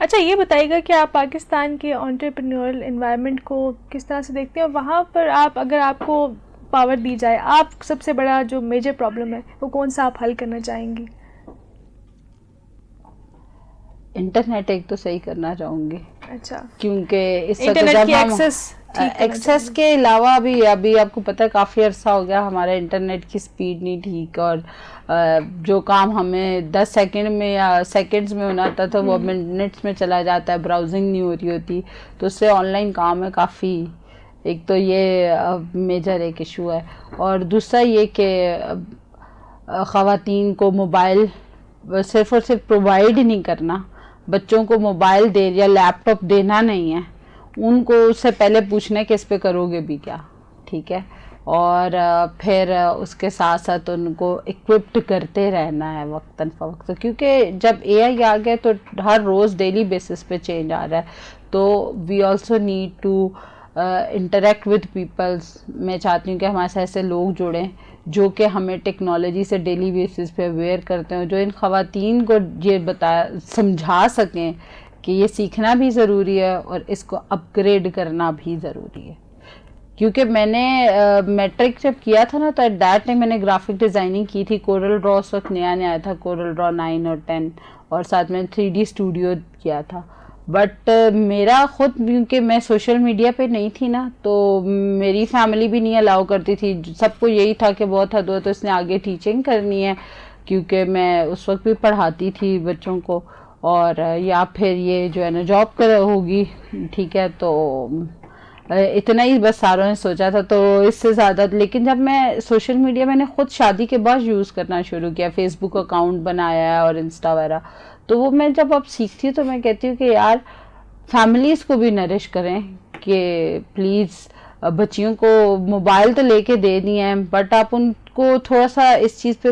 اچھا یہ بتائیے گا کہ آپ پاکستان کے انٹرپرینیورل انوائرمنٹ کو کس طرح سے دیکھتے ہیں, اور وہاں پر اگر آپ کو پاور دی جائے, آپ سب سے بڑا جو میجر پرابلم ہے وہ کون سا آپ حل کرنا چاہیں گی؟ انٹرنیٹ ایک تو صحیح کرنا چاہوں گی. اچھا, کیونکہ اس انٹرنیٹ کی ایکسیس کے علاوہ بھی ابھی آپ کو پتہ ہے کافی عرصہ ہو گیا ہمارا انٹرنیٹ کی سپیڈ نہیں ٹھیک, اور جو کام ہمیں 10 سیکنڈ میں یا سیکنڈز میں ہونا تھا تو وہ منٹس میں چلا جاتا ہے, براؤزنگ نہیں ہو رہی ہوتی. تو اس سے آن لائن کام ہے کافی, ایک تو یہ میجر ایک ایشو ہے. اور دوسرا یہ کہ خواتین کو موبائل صرف اور صرف پرووائڈ نہیں کرنا, بچوں کو موبائل دے یا لیپ ٹاپ دینا نہیں ہے, ان کو اس سے پہلے پوچھنا ہے کہ اس پہ کرو گے بھی کیا, ٹھیک ہے, اور پھر اس کے ساتھ ساتھ ان کو اکوپڈ کرتے رہنا ہے وقتاً فوقت, کیونکہ جب اے آئی آ گیا تو ہر روز ڈیلی بیسس پہ چینج آ رہا ہے. تو we also need to interact with peoples. میں چاہتی ہوں کہ ہمارے ساتھ ایسے لوگ جڑیں جو کہ ہمیں ٹیکنالوجی سے ڈیلی بیسس پہ اویئر کرتے ہیں, جو ان خواتین کو یہ سمجھا سکیں کہ یہ سیکھنا بھی ضروری ہے اور اس کو اپ گریڈ کرنا بھی ضروری ہے. کیونکہ میں نے میٹرک جب کیا تھا نا تو ایٹ دیٹ ٹائم میں نے گرافک ڈیزائننگ کی تھی. کورل ڈرا اس وقت نیا آیا تھا, کورل ڈرا 9 اور 10, اور ساتھ میں 3D اسٹوڈیو کیا تھا. بٹ میرا خود, کیونکہ میں سوشل میڈیا پہ نہیں تھی نا تو میری فیملی بھی نہیں الاؤ کرتی تھی. سب کو یہی تھا کہ بہت حد ہو تو اس نے آگے ٹیچنگ کرنی ہے, کیونکہ میں اس وقت بھی پڑھاتی تھی بچوں کو, اور یا پھر یہ جو ہے نا جاب کر ہوگی, ٹھیک ہے. تو اتنا ہی بس ساروں نے سوچا تھا, تو اس سے زیادہ. لیکن جب میں سوشل میڈیا میں نے خود شادی کے بعد یوز کرنا شروع کیا, فیس بک اکاؤنٹ بنایا اور انسٹا وغیرہ, تو وہ میں جب اب سیکھتی ہوں تو میں کہتی ہوں کہ یار فیملیز کو بھی نرش کریں کہ پلیز بچیوں کو موبائل تو لے کے دے دی ہیں, بٹ آپ ان کو تھوڑا سا اس چیز پہ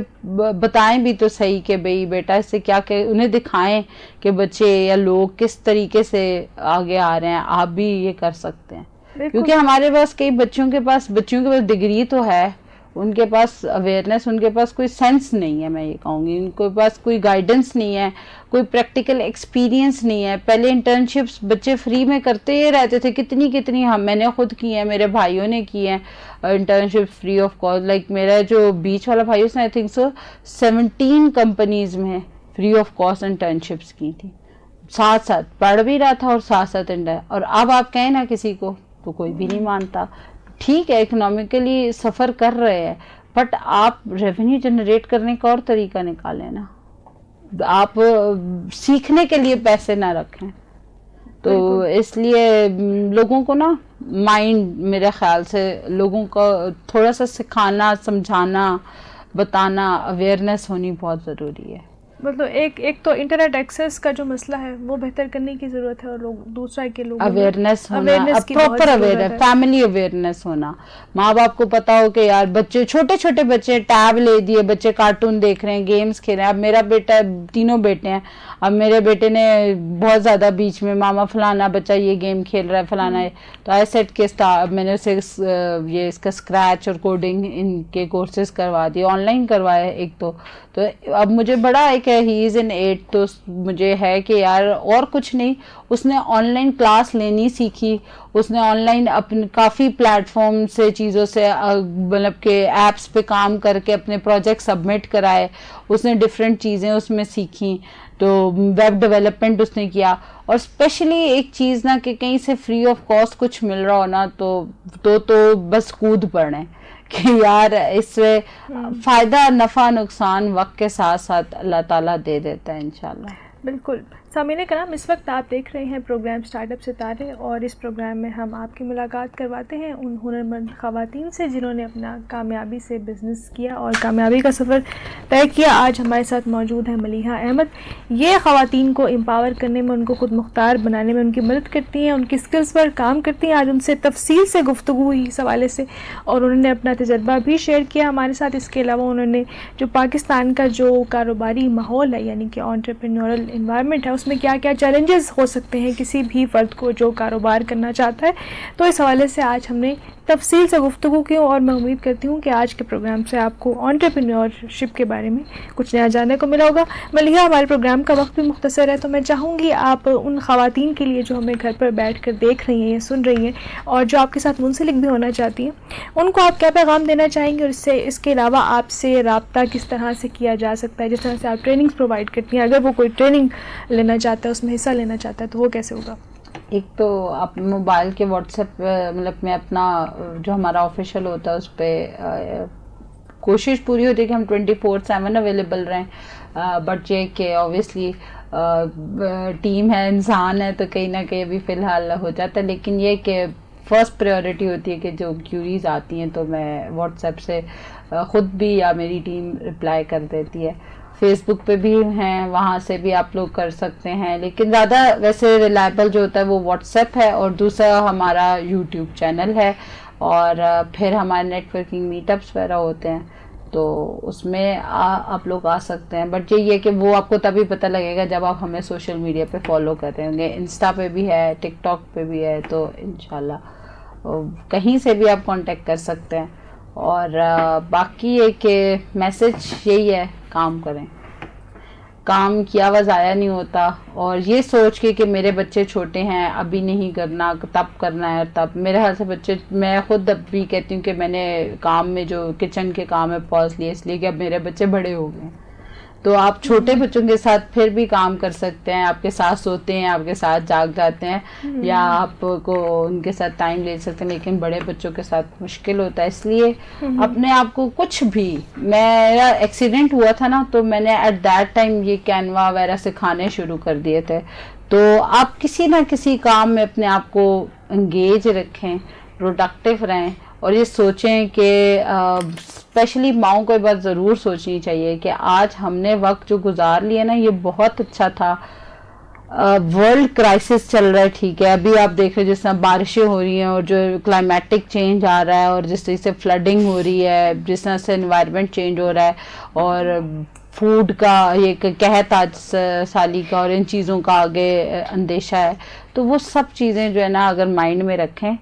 بتائیں بھی تو صحیح کہ بھئی بیٹا اس سے کیا کہ انہیں دکھائیں کہ بچے یا لوگ کس طریقے سے آگے آ رہے ہیں, آپ بھی یہ کر سکتے ہیں. کیونکہ ہمارے پاس کئی بچیوں کے پاس ڈگری تو ہے, ان کے پاس اویئرنیس, ان کے پاس کوئی سینس نہیں ہے, میں یہ کہوں گی ان کے پاس کوئی گائیڈنس نہیں ہے, کوئی پریکٹیکل ایکسپیرینس نہیں ہے. پہلے انٹرنشپس بچے فری میں کرتے ہی رہتے تھے, کتنی میں نے خود کی ہیں, میرے بھائیوں نے کی ہیں internship free of cost. Like میرا جو بیچ والا بھائی اس نے آئی تھنک سو 17 کمپنیز میں فری آف کاسٹ انٹرنشپس کی تھی, ساتھ پڑھ بھی رہا تھا اور ساتھ. اور اب آپ کہیں نا کسی کو تو کوئی بھی نہیں مانتا, ٹھیک ہے اکنامکلی سفر کر رہے ہیں بٹ آپ ریونیو جنریٹ کرنے کا اور طریقہ نکالیں نا, آپ سیکھنے کے لیے پیسے نہ رکھیں. تو اس لیے لوگوں کو نا مائنڈ, میرے خیال سے لوگوں کو تھوڑا سا سکھانا, سمجھانا, بتانا, اویئرنیس ہونی بہت ضروری ہے. مطلب ایک تو انٹرنیٹ ایکسیس کا جو مسئلہ ہے وہ بہتر کرنے کی ضرورت ہے, اور لوگ دوسرا کہ لوگوں اویئرنیس ہونا, پراپر اویئرنیس, فیملی اویئرنیس ہونا. ماں باپ کو پتا ہو کہ یار بچے چھوٹے چھوٹے بچے ٹیب لے دیے, بچے کارٹون دیکھ رہے ہیں, گیمز کھیل رہے ہیں. اب میرا بیٹا, تینوں بیٹے ہیں, اب میرے بیٹے نے بہت زیادہ بیچ میں ماما فلانا بچہ یہ گیم کھیل رہا ہے فلانا ہے, تو آئی سیٹ کے میں نے اسے یہ اس کا اسکریچ اور کوڈنگ ان کے کورسز کروا دیے, آن لائن کروائے ایک تو اب مجھے بڑا ایک ہے, ہی از ان 8, تو مجھے ہے کہ یار اور کچھ نہیں, اس نے آن لائن کلاس لینی سیکھی, اس نے آن لائن اپنے کافی پلیٹ فارم سے چیزوں سے مطلب کہ ایپس پہ کام کر کے اپنے پروجیکٹ سبمٹ کرائے, اس نے ڈفرینٹ چیزیں اس میں سیکھیں, تو ویب ڈیولپمنٹ اس نے کیا. اور اسپیشلی ایک چیز نا کہ کہیں سے فری آف کاسٹ کچھ مل رہا ہو نا تو بس کود پڑیں کہ یار اس سے فائدہ نفع نقصان وقت کے ساتھ ساتھ اللہ تعالیٰ دے دیتا ہے انشاءاللہ. بالکل. سامعین کرام, اس وقت آپ دیکھ رہے ہیں پروگرام اسٹارٹ اپ ستارے, اور اس پروگرام میں ہم آپ کی ملاقات کرواتے ہیں ان ہنرمند خواتین سے جنہوں نے اپنا کامیابی سے بزنس کیا اور کامیابی کا سفر طے کیا. آج ہمارے ساتھ موجود ہیں ملیحہ احمد. یہ خواتین کو امپاور کرنے میں, ان کو خود مختار بنانے میں ان کی مدد کرتی ہیں, ان کی اسکلس پر کام کرتی ہیں. آج ان سے تفصیل سے گفتگو ہوئی اس حوالے سے, اور انہوں نے اپنا تجربہ بھی شیئر کیا ہمارے ساتھ. اس کے علاوہ انہوں نے جو پاکستان کا جو کاروباری ماحول ہے, یعنی کہ انٹرپرینیورل انوائرمنٹ ہے, اس میں کیا کیا چیلنجز ہو سکتے ہیں کسی بھی فرد کو جو کاروبار کرنا چاہتا ہے, تو اس حوالے سے آج ہم نے تفصیل سے گفتگو کی. اور میں امید کرتی ہوں کہ آج کے پروگرام سے آپ کو انٹرپرینیورشپ کے بارے میں کچھ نیا جاننے کو ملا ہوگا. ملیحہ, ہمارے پروگرام کا وقت بھی مختصر ہے, تو میں چاہوں گی آپ ان خواتین کے لیے جو ہمیں گھر پر بیٹھ کر دیکھ رہی ہیں یا سن رہی ہیں, اور جو آپ کے ساتھ منسلک بھی ہونا چاہتی ہیں, ان کو آپ کیا پیغام دینا چاہیں گے, اور اس کے علاوہ آپ سے رابطہ کس طرح سے کیا جا سکتا ہے, جس طرح سے آپ ٹریننگز پرووائڈ کرتی ہیں, اگر وہ کوئی ٹریننگ لینا چاہتا ہے, اس میں حصہ لینا چاہتا ہے, تو وہ کیسے ہوگا؟ ایک تو آپ موبائل کے واٹس ایپ مطلب میں اپنا جو ہمارا آفیشیل ہوتا ہے اس پہ کوشش پوری ہوتی ہے کہ ہم 24/7 اویلیبل رہیں, بٹ یہ کہ اوبیسلی ٹیم ہے, انسان ہے, تو کہیں نہ کہیں ابھی فی الحال ہو جاتا ہے. لیکن یہ کہ فرسٹ پریورٹی ہوتی ہے کہ جو کیوریز آتی ہیں تو میں واٹس ایپ سے خود بھی یا میری ٹیم رپلائی کر دیتی ہے. فیس بک پہ بھی ہیں, وہاں سے بھی آپ لوگ کر سکتے ہیں, لیکن زیادہ ویسے ریلائبل جو ہوتا ہے وہ واٹس ایپ ہے, اور دوسرا ہمارا یوٹیوب چینل ہے, اور پھر ہمارے نیٹ ورکنگ میٹ اپس وغیرہ ہوتے ہیں, تو اس میں آپ لوگ آ سکتے ہیں. بٹ یہ کہ وہ آپ کو تبھی پتہ لگے گا جب آپ ہمیں سوشل میڈیا پہ فالو کر رہے ہوں گے. انسٹا پہ بھی ہے, ٹک ٹاک پہ بھی ہے, تو انشاءاللہ کہیں سے بھی آپ کانٹیکٹ کر سکتے ہیں. اور باقی یہ کہ میسج یہی ہے, کام کریں, کام کیا ہوا ضائع نہیں ہوتا. اور یہ سوچ کے کہ میرے بچے چھوٹے ہیں, ابھی نہیں کرنا, تب کرنا ہے, تب میرے خیال سے بچے, میں خود اب بھی کہتی ہوں کہ میں نے کام میں جو کچن کے کام ہے پاز لیے, اس لیے کہ اب میرے بچے بڑے ہو گئے ہیں. تو آپ چھوٹے بچوں کے ساتھ پھر بھی کام کر سکتے ہیں, آپ کے ساتھ سوتے ہیں, آپ کے ساتھ جاگ جاتے ہیں, یا آپ کو ان کے ساتھ ٹائم لے سکتے ہیں, لیکن بڑے بچوں کے ساتھ مشکل ہوتا ہے. اس لیے اپنے آپ کو کچھ بھی, میرا ایکسیڈنٹ ہوا تھا نا, تو میں نے ایٹ دیٹ ٹائم یہ کینوا وغیرہ سکھانے شروع کر دیے تھے. تو آپ کسی نہ کسی کام میں اپنے آپ کو انگیج رکھیں, پروڈکٹیو رہیں, اور یہ سوچیں کہ اسپیشلی ماؤں کو یہ بات ضرور سوچنی چاہیے کہ آج ہم نے وقت جو گزار لیا نا یہ بہت اچھا تھا. ورلڈ کرائسس چل رہا ہے, ٹھیک ہے, ابھی آپ دیکھ رہے جس طرح بارشیں ہو رہی ہیں, اور جو کلائمیٹک چینج آ رہا ہے, اور جس طرح سے فلڈنگ ہو رہی ہے, جس طرح سے انوائرمنٹ چینج ہو رہا ہے, اور فوڈ کا یہ قحط آج سالی کا, اور ان چیزوں کا آگے اندیشہ ہے. تو وہ سب چیزیں جو ہے نا اگر مائنڈ میں رکھیں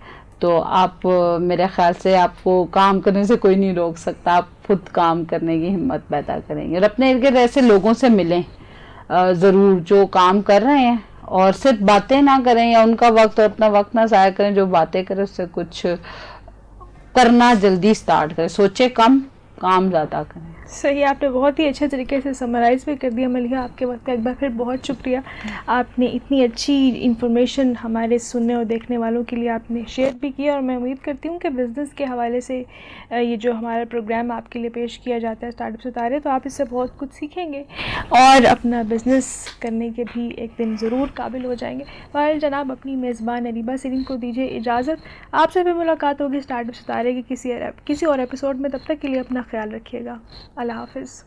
تو آپ, میرے خیال سے آپ کو کام کرنے سے کوئی نہیں روک سکتا. آپ خود کام کرنے کی ہمت پیدا کریں گے, اور اپنے ارد گرد ایسے لوگوں سے ملیں ضرور جو کام کر رہے ہیں, اور صرف باتیں نہ کریں یا ان کا وقت اور اپنا وقت نہ ضائع کریں. جو باتیں کریں اس سے کچھ کرنا جلدی سٹارٹ کریں, سوچیں کم, کام زیادہ کریں. صحیح، آپ نے بہت ہی اچھے طریقے سے سمرائز بھی کر دیا ملیحہ. آپ کے وقت کا ایک بار پھر بہت شکریہ. آپ نے اتنی اچھی انفارمیشن ہمارے سننے اور دیکھنے والوں کے لیے آپ نے شیئر بھی کیا، اور میں امید کرتی ہوں کہ بزنس کے حوالے سے یہ جو ہمارا پروگرام آپ کے لیے پیش کیا جاتا ہے اسٹارٹ اپ ستارے، تو آپ اس سے بہت کچھ سیکھیں گے اور اپنا بزنس کرنے کے بھی ایک دن ضرور قابل ہو جائیں گے. بہرحال جناب، اپنی میزبان اریبہ سلیم کو دیجیے اجازت. آپ سے بھی ملاقات ہوگی اسٹارٹ اپ ستارے کے کسی اور ایپیسوڈ میں. تب تک کے لیے اپنا خیال رکھیے گا. اللہ حافظ.